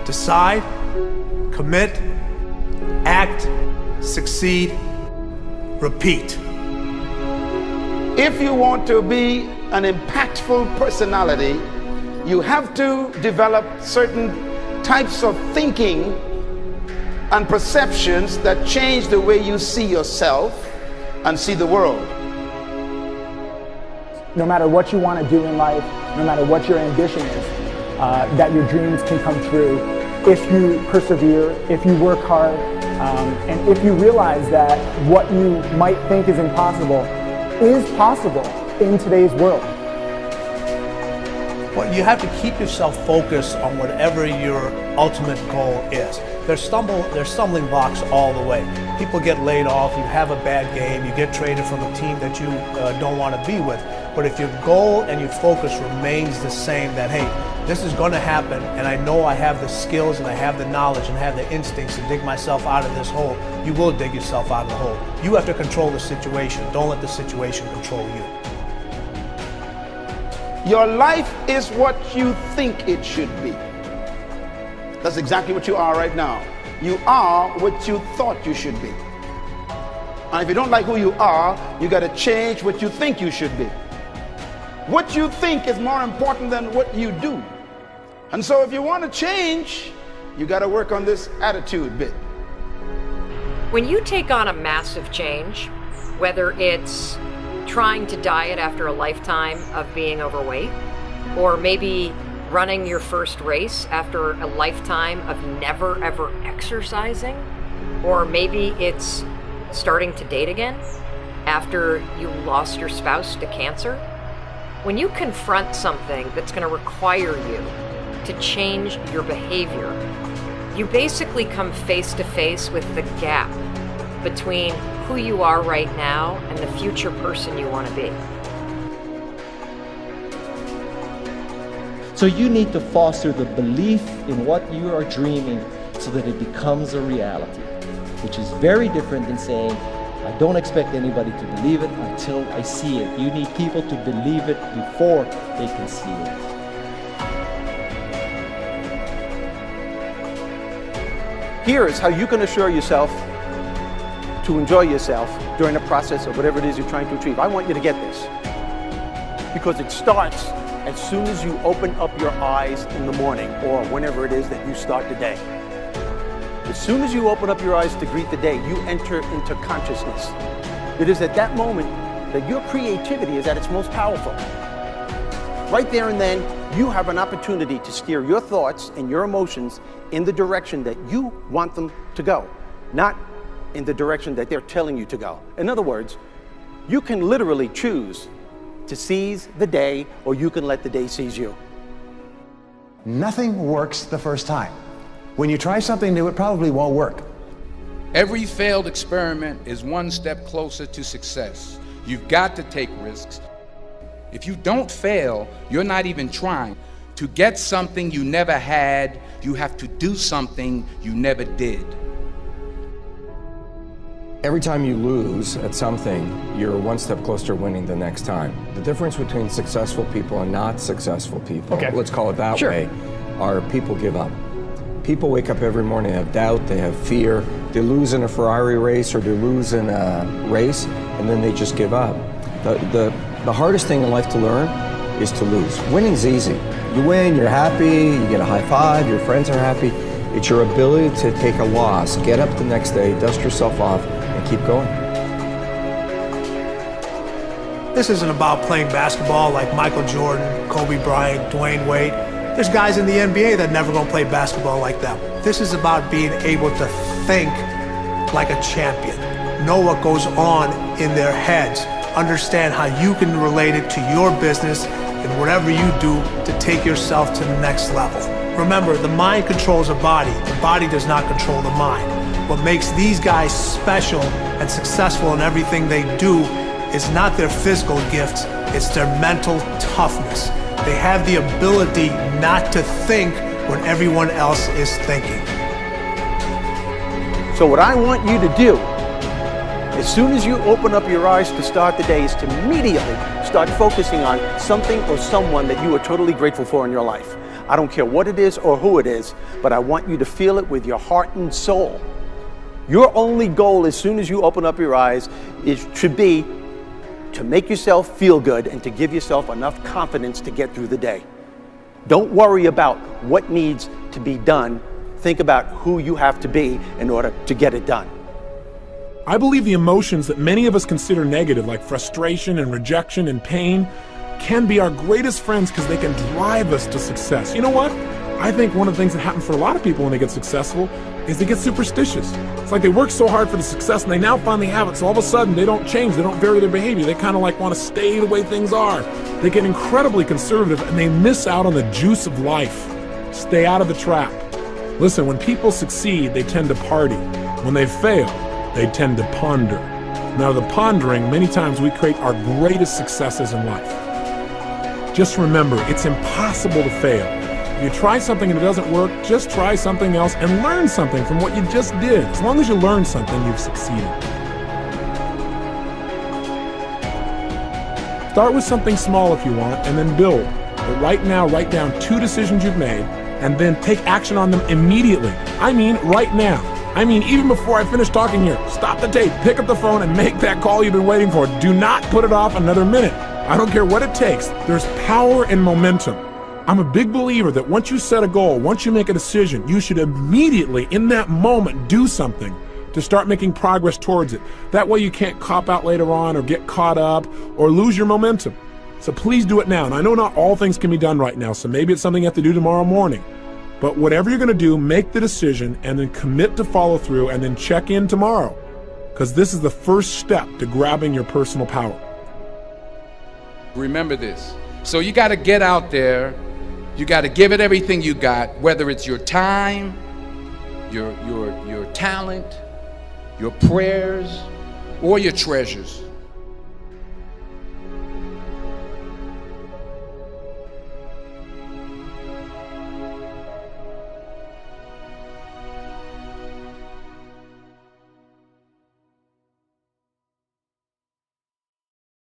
Decide, commit, act, succeed, repeat. If you want to be an impactful personality, you have to develop certain types of thinking and perceptions that change the way you see yourself and see the world. No matter what you want to do in life, no matter what your ambition is, that your dreams can come true if you persevere, if you work hard, and if you realize that what you might think is impossible is possible in today's world. Well, you have to keep yourself focused on whatever your ultimate goal is. There's stumbling blocks all the way. People get laid off, you have a bad game, you get traded from a team that you don't want to be with. But if your goal and your focus remains the same, that hey, this is going to happen, and I know I have the skills and I have the knowledge and have the instincts to dig myself out of this hole, you will dig yourself out of the hole. You have to control the situation. Don't let the situation control you. Your life is what you think it should be. That's exactly what you are right now. You are what you thought you should be. And if you don't like who you are, you got to change what you think you should be. What you think is more important than what you do. And so if you want to change, you got to work on this attitude bit. When you take on a massive change, whether it's trying to diet after a lifetime of being overweight, or maybe running your first race after a lifetime of never ever exercising, or maybe it's starting to date again after you lost your spouse to cancer. When you confront something that's going to require you to change your behavior, you basically come face to face with the gap between who you are right now and the future person you want to be. So you need to foster the belief in what you are dreaming so that it becomes a reality, which is very different than saying, I don't expect anybody to believe it until I see it. You need people to believe it before they can see it. Here is how you can assure yourself to enjoy yourself during the process of whatever it is you're trying to achieve. I want you to get this, because it starts as soon as you open up your eyes in the morning, or whenever it is that you start the day. As soon as you open up your eyes to greet the day, you enter into consciousness. It is at that moment that your creativity is at its most powerful. Right there and then, you have an opportunity to steer your thoughts and your emotions in the direction that you want them to go, not in the direction that they're telling you to go. In other words, you can literally choose to seize the day, or you can let the day seize you. Nothing works the first time. When you try something new, it probably won't work. Every failed experiment is one step closer to success. You've got to take risks. If you don't fail, you're not even trying. To get something you never had, you have to do something you never did. Every time you lose at something, you're one step closer to winning the next time. The difference between successful people and not successful people, let's call it that way, are people give up. People wake up every morning, they have doubt, they have fear, they lose in a Ferrari race or they lose in a race, and then they just give up. The hardest thing in life to learn is to lose. Winning's easy. You win, you're happy, you get a high five, your friends are happy. It's your ability to take a loss, get up the next day, dust yourself off, and keep going. This isn't about playing basketball like Michael Jordan, Kobe Bryant, Dwayne Wade. There's guys in the NBA that never gonna play basketball like them. This is about being able to think like a champion, know what goes on in their heads, understand how you can relate it to your business and whatever you do to take yourself to the next level. Remember, the mind controls the body does not control the mind. What makes these guys special and successful in everything they do is not their physical gifts, it's their mental toughness. They have the ability not to think when everyone else is thinking. So what I want you to do As soon as you open up your eyes to start the day, is to immediately start focusing on something or someone that you are totally grateful for in your life. I don't care what it is or who it is, but I want you to feel it with your heart and soul. Your only goal as soon as you open up your eyes should be to make yourself feel good and to give yourself enough confidence to get through the day. Don't worry about what needs to be done. Think about who you have to be in order to get it done. I believe the emotions that many of us consider negative, like frustration and rejection and pain, can be our greatest friends because they can drive us to success. You know what? I think one of the things that happens for a lot of people when they get successful is they get superstitious. It's like they work so hard for the success and they now finally have it, so all of a sudden they don't change, they don't vary their behavior, they kind of like want to stay the way things are. They get incredibly conservative and they miss out on the juice of life. Stay out of the trap. Listen, when people succeed, they tend to party. When they fail, they tend to ponder. Now, the pondering, many times we create our greatest successes in life. Just remember, it's impossible to fail. If you try something and it doesn't work, just try something else and learn something from what you just did. As long as you learn something, you've succeeded. Start with something small if you want, and then build. But right now, write down 2 decisions you've made, and then take action on them immediately. I mean, right now. I mean, even before I finish talking here, stop the tape, pick up the phone, and make that call you've been waiting for. Do not put it off another minute. I don't care what it takes. There's power in momentum. I'm a big believer that once you set a goal, once you make a decision, you should immediately, in that moment, do something to start making progress towards it. That way you can't cop out later on or get caught up or lose your momentum. So please do it now. And I know not all things can be done right now, so maybe it's something you have to do tomorrow morning. But whatever you're going to do, make the decision and then commit to follow through and then check in tomorrow. Because this is the first step to grabbing your personal power. Remember this. So you got to get out there. You got to give it everything you got, whether it's your time, your talent, your prayers, or your treasures.